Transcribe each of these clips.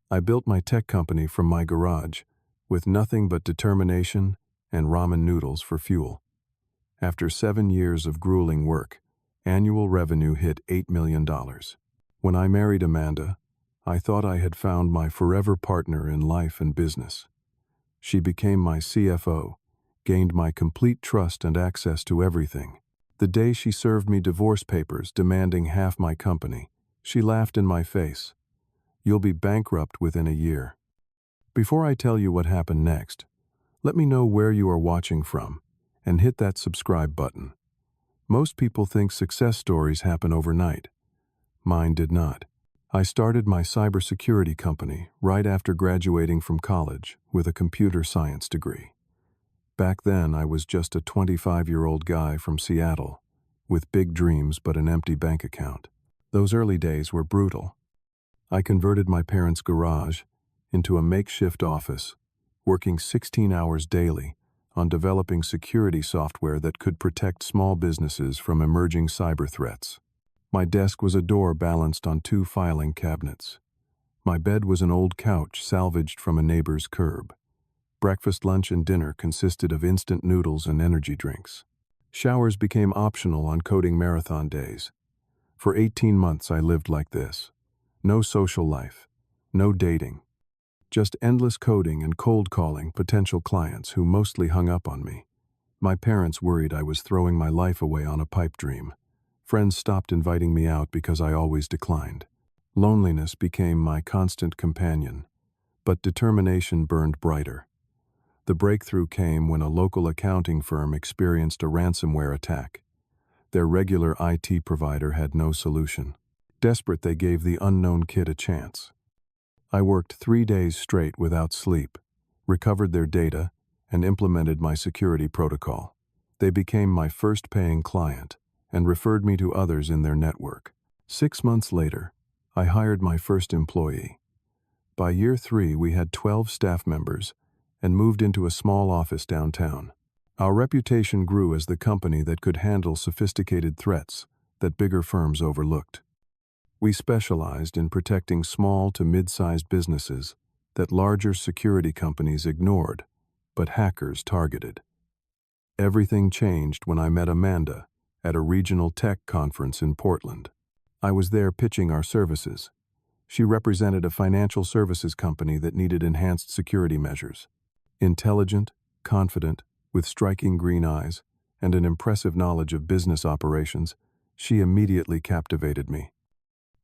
I built my tech company from my garage, with nothing but determination and ramen noodles for fuel. After 7 years of grueling work, annual revenue hit $8 million. When I married Amanda, I thought I had found my forever partner in life and business. She became my CFO, gained my complete trust and access to everything. The day she served me divorce papers demanding half my company, she laughed in my face. "You'll be bankrupt within a year." Before I tell you what happened next, let me know where you are watching from, and hit that subscribe button. Most people think success stories happen overnight. Mine did not. I started my cybersecurity company right after graduating from college with a computer science degree. Back then, I was just a 25-year-old guy from Seattle, with big dreams but an empty bank account. Those early days were brutal. I converted my parents' garage into a makeshift office, working 16 hours daily on developing security software that could protect small businesses from emerging cyber threats. My desk was a door balanced on 2 filing cabinets. My bed was an old couch salvaged from a neighbor's curb. Breakfast, lunch, and dinner consisted of instant noodles and energy drinks. Showers became optional on coding marathon days. For 18 months I lived like this. No social life, no dating. Just endless coding and cold calling potential clients who mostly hung up on me. My parents worried I was throwing my life away on a pipe dream. Friends stopped inviting me out because I always declined. Loneliness became my constant companion, but determination burned brighter. The breakthrough came when a local accounting firm experienced a ransomware attack. Their regular IT provider had no solution. Desperate, they gave the unknown kid a chance. I worked 3 days straight without sleep, recovered their data, and implemented my security protocol. They became my first paying client and referred me to others in their network. 6 months later, I hired my first employee. By year 3, we had 12 staff members and moved into a small office downtown. Our reputation grew as the company that could handle sophisticated threats that bigger firms overlooked. We specialized in protecting small to mid-sized businesses that larger security companies ignored, but hackers targeted. Everything changed when I met Amanda at a regional tech conference in Portland. I was there pitching our services. She represented a financial services company that needed enhanced security measures. Intelligent, confident, with striking green eyes, and an impressive knowledge of business operations, she immediately captivated me.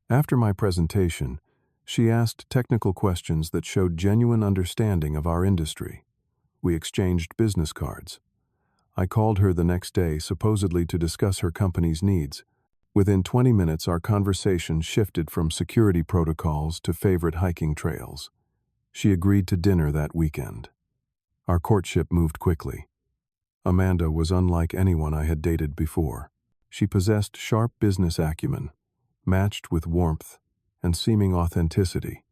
After my presentation, she asked technical questions that showed genuine understanding of our industry. We exchanged business cards. I called her the next day, supposedly to discuss her company's needs. Within 20 minutes, our conversation shifted from security protocols to favorite hiking trails. She agreed to dinner that weekend. Our courtship moved quickly. Amanda was unlike anyone I had dated before. She possessed sharp business acumen, matched with warmth and seeming authenticity.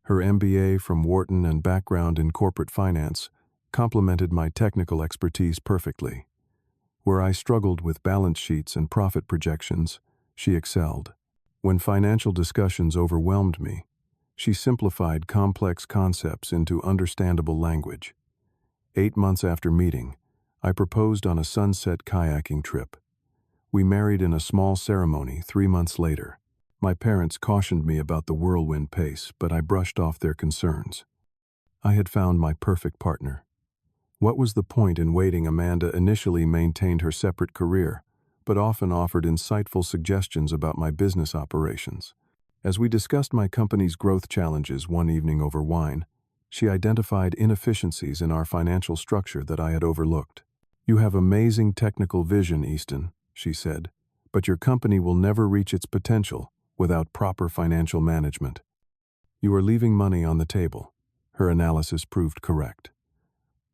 Her MBA from Wharton and background in corporate finance complemented my technical expertise perfectly. Where I struggled with balance sheets and profit projections, she excelled. When financial discussions overwhelmed me, she simplified complex concepts into understandable language. 8 months after meeting, I proposed on a sunset kayaking trip. We married in a small ceremony 3 months later. My parents cautioned me about the whirlwind pace, but I brushed off their concerns. I had found my perfect partner. What was the point in waiting? Amanda initially maintained her separate career, but often offered insightful suggestions about my business operations. As we discussed my company's growth challenges one evening over wine, she identified inefficiencies in our financial structure that I had overlooked. "You have amazing technical vision, Easton," she said, "but your company will never reach its potential without proper financial management. You are leaving money on the table." Her analysis proved correct.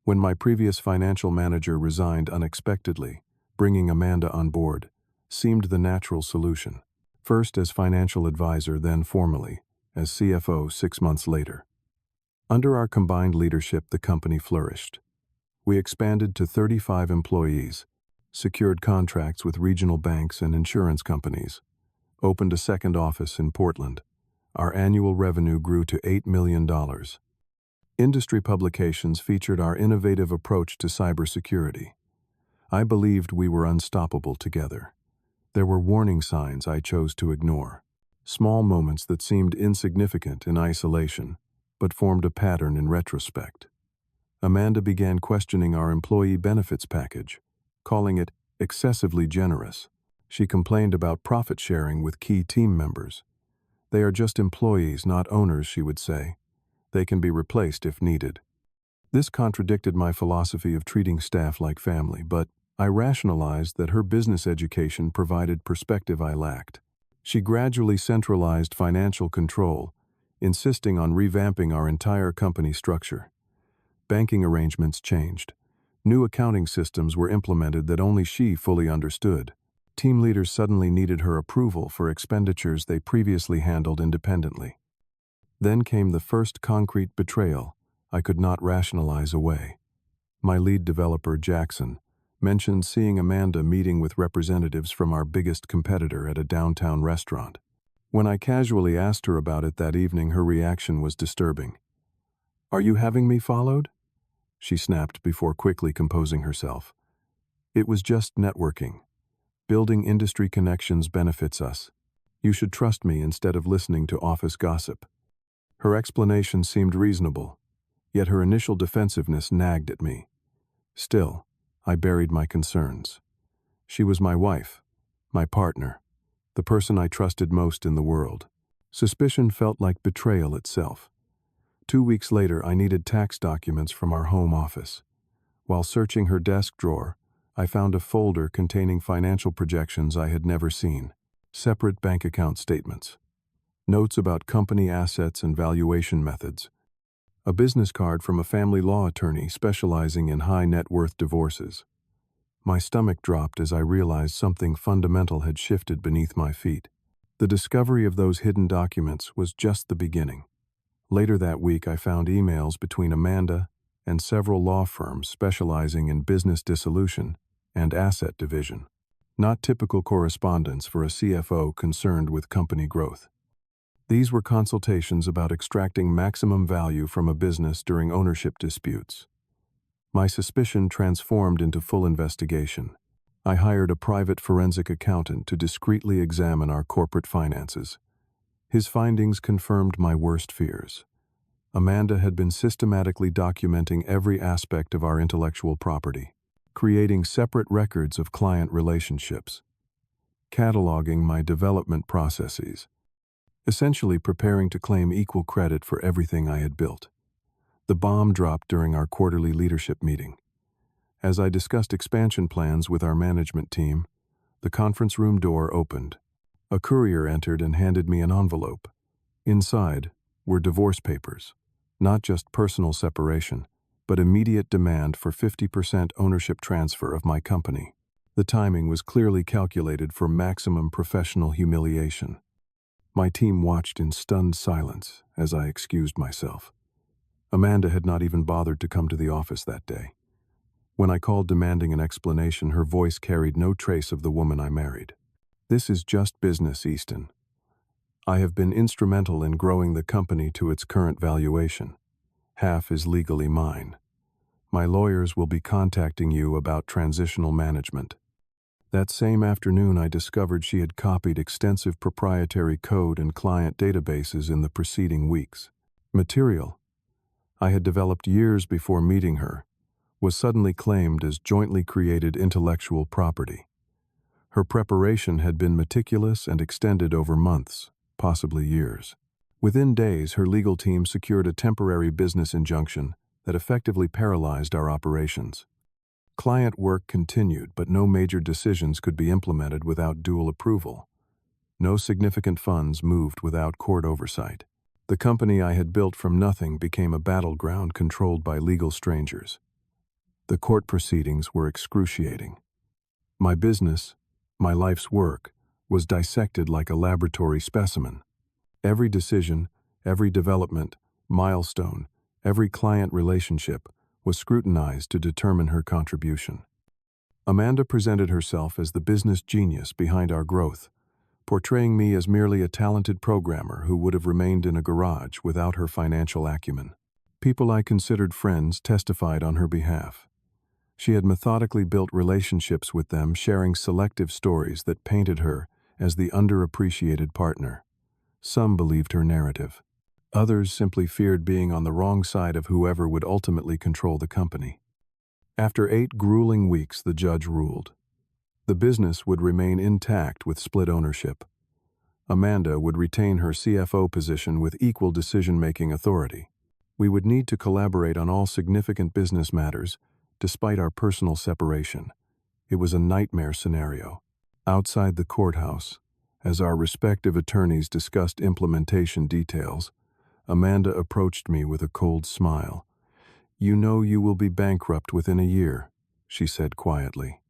When my previous financial manager resigned unexpectedly, bringing Amanda on board seemed the natural solution. First as financial advisor, then formally as CFO 6 months later. Under our combined leadership, the company flourished. We expanded to 35 employees, secured contracts with regional banks and insurance companies, opened a second office in Portland, Our annual revenue grew to $8 million. Industry publications featured our innovative approach to cybersecurity. I believed we were unstoppable together. There were warning signs I chose to ignore. Small moments that seemed insignificant in isolation, but formed a pattern in retrospect. Amanda began questioning our employee benefits package, calling it excessively generous. She complained about profit sharing with key team members. They are just employees, not owners, she would say. They can be replaced if needed. This contradicted my philosophy of treating staff like family, but I rationalized that her business education provided perspective I lacked. She gradually centralized financial control, insisting on revamping our entire company structure. Banking arrangements changed. New accounting systems were implemented that only she fully understood. Team leaders suddenly needed her approval for expenditures they previously handled independently. Then came the first concrete betrayal I could not rationalize away. My lead developer, Jackson, mentioned seeing Amanda meeting with representatives from our biggest competitor at a downtown restaurant. When I casually asked her about it that evening, her reaction was disturbing. "Are you having me followed?" she snapped before quickly composing herself. "It was just networking. Building industry connections benefits us. You should trust me instead of listening to office gossip." Her explanation seemed reasonable, yet her initial defensiveness nagged at me. Still, I buried my concerns. She was my wife, my partner, the person I trusted most in the world. Suspicion felt like betrayal itself. 2 weeks later, I needed tax documents from our home office. While searching her desk drawer, I found a folder containing financial projections I had never seen, separate bank account statements, notes about company assets and valuation methods, a business card from a family law attorney specializing in high net worth divorces. My stomach dropped as I realized something fundamental had shifted beneath my feet. The discovery of those hidden documents was just the beginning. Later that week, I found emails between Amanda and several law firms specializing in business dissolution and asset division. Not typical correspondence for a CFO concerned with company growth. These were consultations about extracting maximum value from a business during ownership disputes. My suspicion transformed into full investigation. I hired a private forensic accountant to discreetly examine our corporate finances. His findings confirmed my worst fears. Amanda had been systematically documenting every aspect of our intellectual property, creating separate records of client relationships, cataloging my development processes, essentially preparing to claim equal credit for everything I had built. The bomb dropped during our quarterly leadership meeting. As I discussed expansion plans with our management team, the conference room door opened. A courier entered and handed me an envelope. Inside were divorce papers, not just personal separation, but immediate demand for 50% ownership transfer of my company. The timing was clearly calculated for maximum professional humiliation. My team watched in stunned silence as I excused myself. Amanda had not even bothered to come to the office that day. When I called demanding an explanation, her voice carried no trace of the woman I married. "This is just business, Easton. I have been instrumental in growing the company to its current valuation. Half is legally mine. My lawyers will be contacting you about transitional management." That same afternoon, I discovered she had copied extensive proprietary code and client databases in the preceding weeks. Material I had developed years before meeting her was suddenly claimed as jointly created intellectual property. Her preparation had been meticulous and extended over months, possibly years. Within days, her legal team secured a temporary business injunction that effectively paralyzed our operations. Client work continued, but no major decisions could be implemented without dual approval. No significant funds moved without court oversight. The company I had built from nothing became a battleground controlled by legal strangers. The court proceedings were excruciating. My business, my life's work, was dissected like a laboratory specimen. Every decision, every development, milestone, every client relationship was scrutinized to determine her contribution. Amanda presented herself as the business genius behind our growth, portraying me as merely a talented programmer who would have remained in a garage without her financial acumen. People I considered friends testified on her behalf. She had methodically built relationships with them, sharing selective stories that painted her as the underappreciated partner. Some believed her narrative. Others simply feared being on the wrong side of whoever would ultimately control the company. After 8 grueling weeks, the judge ruled. The business would remain intact with split ownership. Amanda would retain her CFO position with equal decision-making authority. We would need to collaborate on all significant business matters, despite our personal separation. It was a nightmare scenario. Outside the courthouse, as our respective attorneys discussed implementation details, Amanda approached me with a cold smile. "You know you will be bankrupt within a year," she said quietly.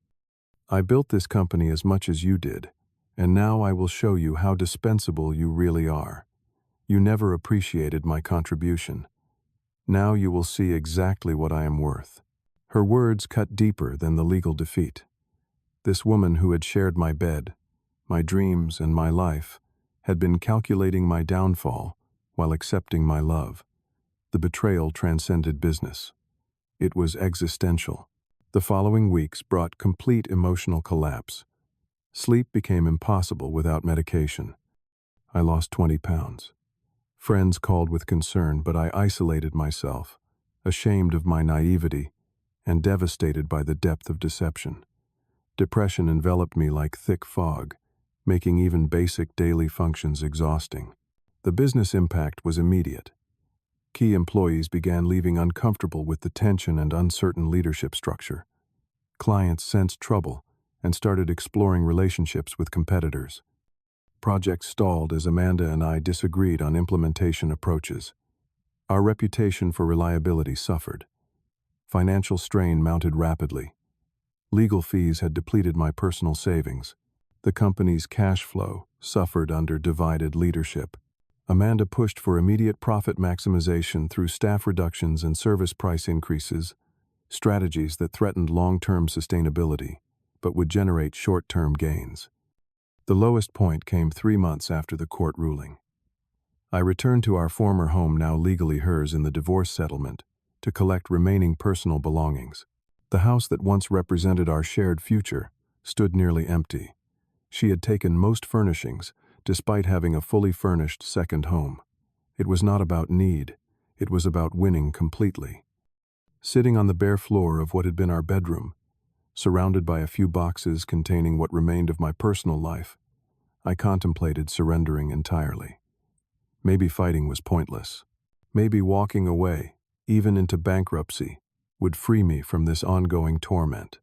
"I built this company as much as you did, and now I will show you how dispensable you really are. You never appreciated my contribution. Now you will see exactly what I am worth." Her words cut deeper than the legal defeat. This woman who had shared my bed, my dreams, and my life had been calculating my downfall while accepting my love. The betrayal transcended business. It was existential. The following weeks brought complete emotional collapse. Sleep became impossible without medication. I lost 20 pounds. Friends called with concern, but I isolated myself, ashamed of my naivety and devastated by the depth of deception. Depression enveloped me like thick fog, making even basic daily functions exhausting. The business impact was immediate. Key employees began leaving uncomfortable with the tension and uncertain leadership structure. Clients sensed trouble and started exploring relationships with competitors. Projects stalled as Amanda and I disagreed on implementation approaches. Our reputation for reliability suffered. Financial strain mounted rapidly. Legal fees had depleted my personal savings. The company's cash flow suffered under divided leadership. Amanda pushed for immediate profit maximization through staff reductions and service price increases, strategies that threatened long-term sustainability, but would generate short-term gains. The lowest point came 3 months after the court ruling. I returned to our former home, now legally hers in the divorce settlement, to collect remaining personal belongings. The house that once represented our shared future stood nearly empty. She had taken most furnishings, despite having a fully furnished second home. It was not about need, it was about winning completely. Sitting on the bare floor of what had been our bedroom, surrounded by a few boxes containing what remained of my personal life, I contemplated surrendering entirely. Maybe fighting was pointless. Maybe walking away, even into bankruptcy, would free me from this ongoing torment.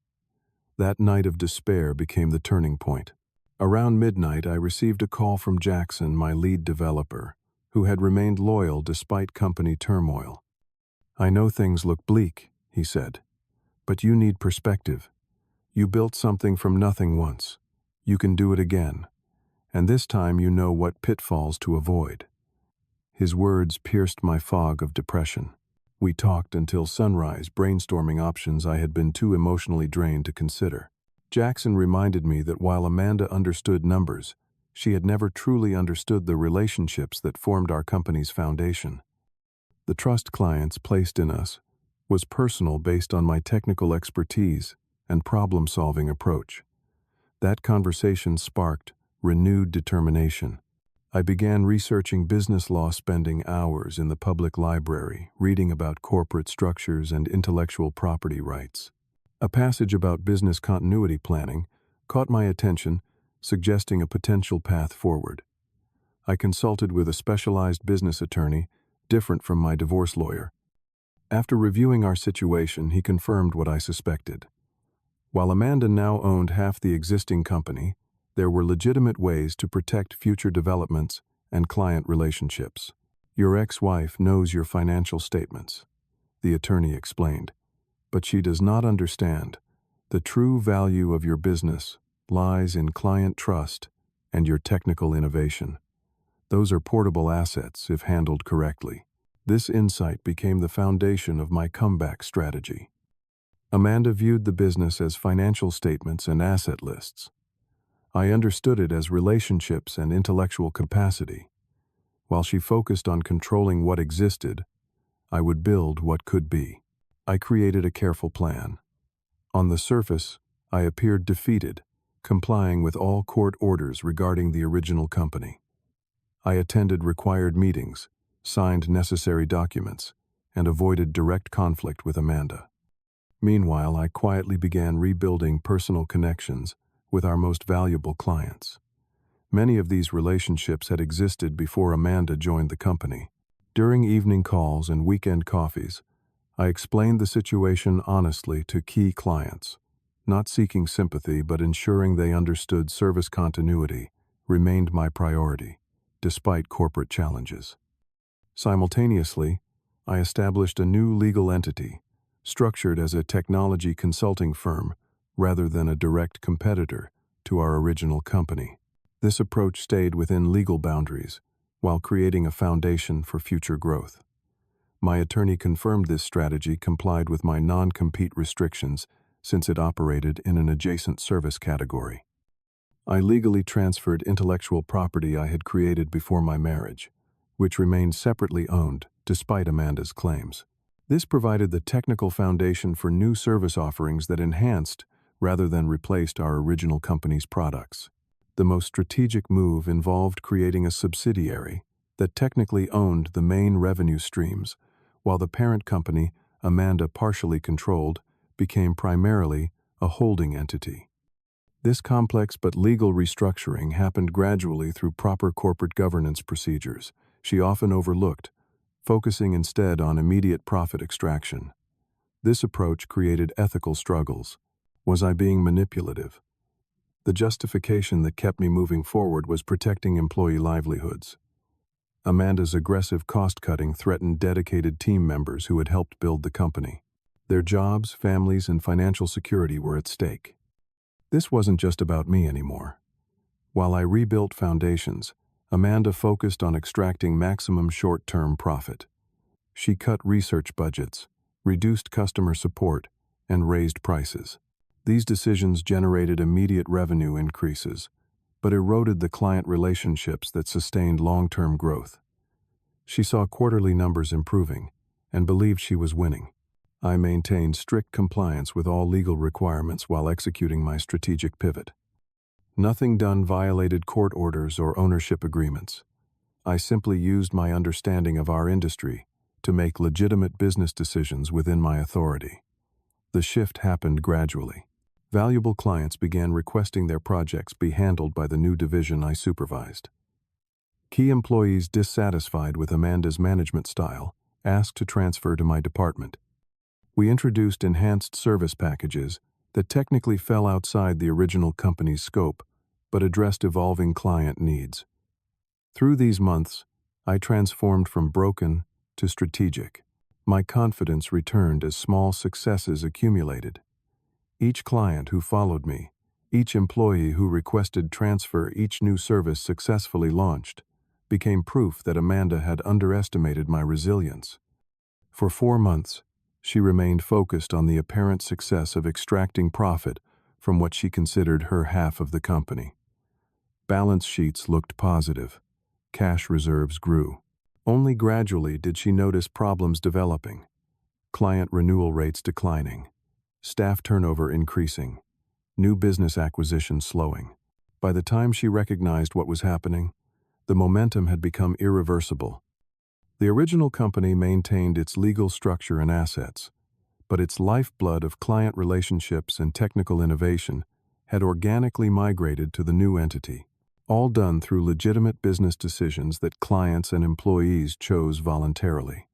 That night of despair became the turning point. Around midnight, I received a call from Jackson, my lead developer, who had remained loyal despite company turmoil. "I know things look bleak," he said, "but you need perspective. You built something from nothing once. You can do it again. And this time you know what pitfalls to avoid." His words pierced my fog of depression. We talked until sunrise, brainstorming options I had been too emotionally drained to consider. Jackson reminded me that while Amanda understood numbers, she had never truly understood the relationships that formed our company's foundation. The trust clients placed in us was personal, based on my technical expertise and problem-solving approach. That conversation sparked renewed determination. I began researching business law, spending hours in the public library, reading about corporate structures and intellectual property rights. A passage about business continuity planning caught my attention, suggesting a potential path forward. I consulted with a specialized business attorney, different from my divorce lawyer. After reviewing our situation, he confirmed what I suspected. While Amanda now owned half the existing company, there were legitimate ways to protect future developments and client relationships. "Your ex-wife knows your financial statements," the attorney explained, "but she does not understand. The true value of your business lies in client trust and your technical innovation. Those are portable assets if handled correctly." This insight became the foundation of my comeback strategy. Amanda viewed the business as financial statements and asset lists. I understood it as relationships and intellectual capacity. While she focused on controlling what existed, I would build what could be. I created a careful plan. On the surface, I appeared defeated, complying with all court orders regarding the original company. I attended required meetings, signed necessary documents, and avoided direct conflict with Amanda. Meanwhile, I quietly began rebuilding personal connections with our most valuable clients. Many of these relationships had existed before Amanda joined the company. During evening calls and weekend coffees, I explained the situation honestly to key clients, not seeking sympathy but ensuring they understood service continuity remained my priority, despite corporate challenges. Simultaneously, I established a new legal entity, structured as a technology consulting firm rather than a direct competitor to our original company. This approach stayed within legal boundaries while creating a foundation for future growth. My attorney confirmed this strategy complied with my non-compete restrictions since it operated in an adjacent service category. I legally transferred intellectual property I had created before my marriage, which remained separately owned despite Amanda's claims. This provided the technical foundation for new service offerings that enhanced rather than replaced our original company's products. The most strategic move involved creating a subsidiary that technically owned the main revenue streams, while the parent company, Amanda partially controlled, became primarily a holding entity. This complex but legal restructuring happened gradually through proper corporate governance procedures she often overlooked, focusing instead on immediate profit extraction. This approach created ethical struggles. Was I being manipulative? The justification that kept me moving forward was protecting employee livelihoods. Amanda's aggressive cost-cutting threatened dedicated team members who had helped build the company. Their jobs, families, and financial security were at stake. This wasn't just about me anymore. While I rebuilt foundations, Amanda focused on extracting maximum short-term profit. She cut research budgets, reduced customer support, and raised prices. These decisions generated immediate revenue increases, but eroded the client relationships that sustained long-term growth. She saw quarterly numbers improving and believed she was winning. I maintained strict compliance with all legal requirements while executing my strategic pivot. Nothing done violated court orders or ownership agreements. I simply used my understanding of our industry to make legitimate business decisions within my authority. The shift happened gradually. Valuable clients began requesting their projects be handled by the new division I supervised. Key employees dissatisfied with Amanda's management style asked to transfer to my department. We introduced enhanced service packages that technically fell outside the original company's scope, but addressed evolving client needs. Through these months, I transformed from broken to strategic. My confidence returned as small successes accumulated. Each client who followed me, each employee who requested transfer, each new service successfully launched, became proof that Amanda had underestimated my resilience. For 4 months, she remained focused on the apparent success of extracting profit from what she considered her half of the company. Balance sheets looked positive. Cash reserves grew. Only gradually did she notice problems developing. Client renewal rates declining. Staff turnover increasing. New business acquisition slowing. By the time she recognized what was happening, the momentum had become irreversible. The original company maintained its legal structure and assets, but its lifeblood of client relationships and technical innovation had organically migrated to the new entity, all done through legitimate business decisions that clients and employees chose voluntarily.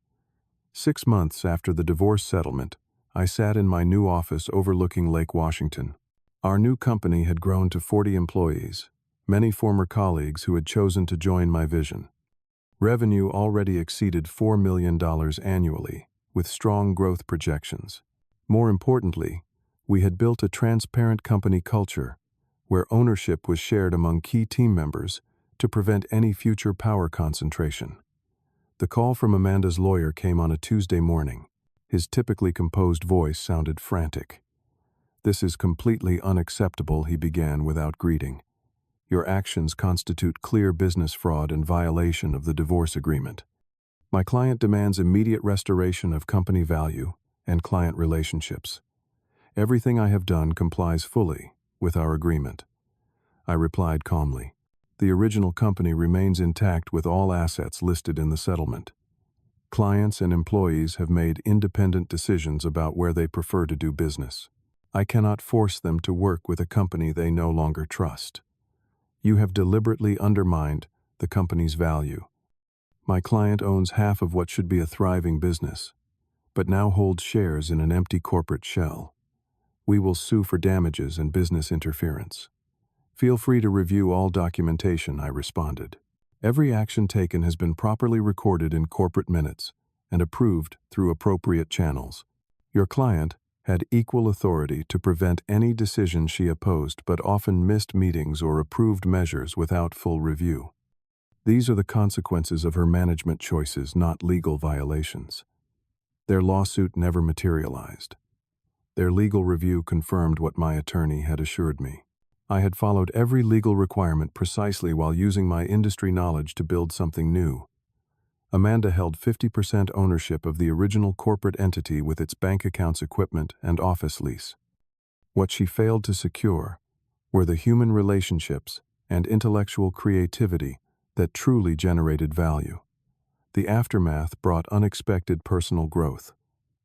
6 months after the divorce settlement, I sat in my new office overlooking Lake Washington. Our new company had grown to 40 employees, many former colleagues who had chosen to join my vision. Revenue already exceeded $4 million annually, with strong growth projections. More importantly, we had built a transparent company culture, where ownership was shared among key team members to prevent any future power concentration. The call from Amanda's lawyer came on a Tuesday morning. His typically composed voice sounded frantic. "This is completely unacceptable," he began without greeting. your actions constitute clear business fraud and violation of the divorce agreement. My client demands immediate restoration of company value and client relationships. Everything I have done complies fully with our agreement. I replied calmly. The original company remains intact with all assets listed in the settlement. Clients and employees have made independent decisions about where they prefer to do business. I cannot force them to work with a company they no longer trust. You have deliberately undermined the company's value. My client owns half of what should be a thriving business, but now holds shares in an empty corporate shell. We will sue for damages and business interference. Feel free to review all documentation, I responded. Every action taken has been properly recorded in corporate minutes and approved through appropriate channels. Your client had equal authority to prevent any decision she opposed but often missed meetings or approved measures without full review. These are the consequences of her management choices, not legal violations. Their lawsuit never materialized. Their legal review confirmed what my attorney had assured me. I had followed every legal requirement precisely while using my industry knowledge to build something new. Amanda held 50% ownership of the original corporate entity with its bank accounts, equipment, and office lease. What she failed to secure were the human relationships and intellectual creativity that truly generated value. The aftermath brought unexpected personal growth.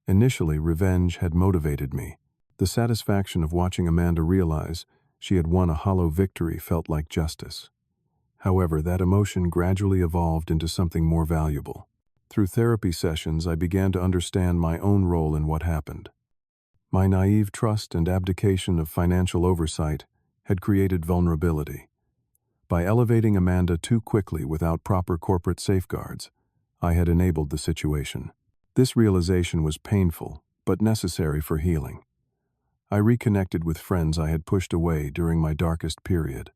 Initially, revenge had motivated me. The satisfaction of watching Amanda realize she had won a hollow victory felt like justice. However, that emotion gradually evolved into something more valuable. Through therapy sessions, I began to understand my own role in what happened. My naive trust and abdication of financial oversight had created vulnerability. By elevating Amanda too quickly without proper corporate safeguards, I had enabled the situation. This realization was painful, but necessary for healing. I reconnected with friends I had pushed away during my darkest period.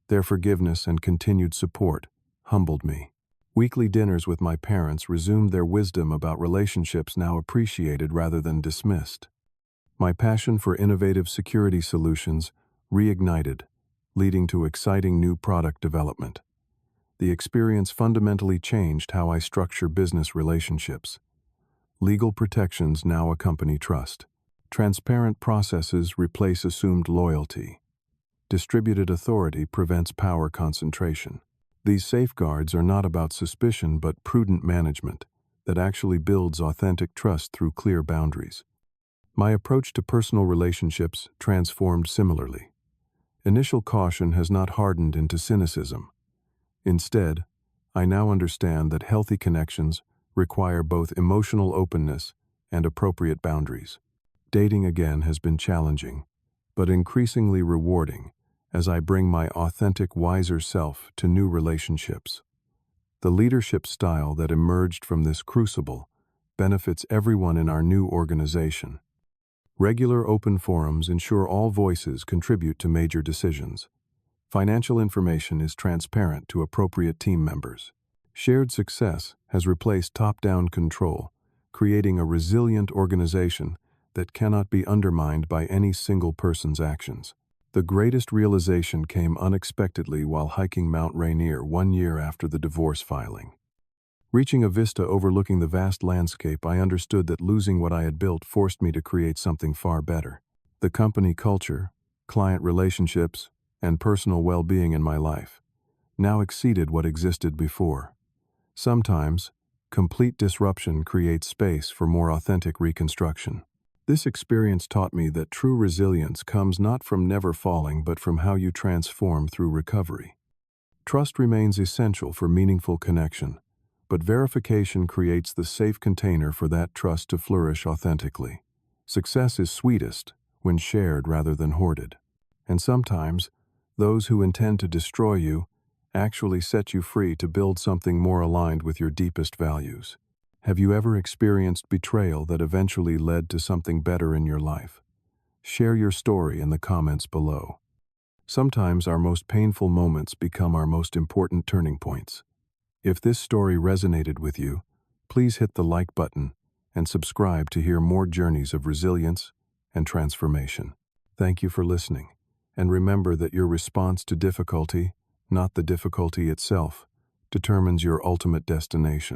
Their forgiveness and continued support humbled me. Weekly dinners with my parents resumed their wisdom about relationships, now appreciated rather than dismissed. My passion for innovative security solutions reignited, leading to exciting new product development. The experience fundamentally changed how I structure business relationships. Legal protections now accompany trust. Transparent processes replace assumed loyalty. Distributed authority prevents power concentration. These safeguards are not about suspicion but prudent management that actually builds authentic trust through clear boundaries. My approach to personal relationships transformed similarly. Initial caution has not hardened into cynicism. Instead, I now understand that healthy connections require both emotional openness and appropriate boundaries. Dating again has been challenging, but increasingly rewarding as I bring my authentic, wiser self to new relationships. The leadership style that emerged from this crucible benefits everyone in our new organization. Regular open forums ensure all voices contribute to major decisions. Financial information is transparent to appropriate team members. Shared success has replaced top-down control, creating a resilient organization that cannot be undermined by any single person's actions. The greatest realization came unexpectedly while hiking Mount Rainier 1 year after the divorce filing. Reaching a vista overlooking the vast landscape, I understood that losing what I had built forced me to create something far better. The company culture, client relationships, and personal well-being in my life now exceeded what existed before. Sometimes, complete disruption creates space for more authentic reconstruction. This experience taught me that true resilience comes not from never falling but from how you transform through recovery. Trust remains essential for meaningful connection, but verification creates the safe container for that trust to flourish authentically. Success is sweetest when shared rather than hoarded. And sometimes, those who intend to destroy you actually set you free to build something more aligned with your deepest values. Have you ever experienced betrayal that eventually led to something better in your life? Share your story in the comments below. Sometimes our most painful moments become our most important turning points. If this story resonated with you, please hit the like button and subscribe to hear more journeys of resilience and transformation. Thank you for listening. And remember that your response to difficulty, not the difficulty itself, determines your ultimate destination.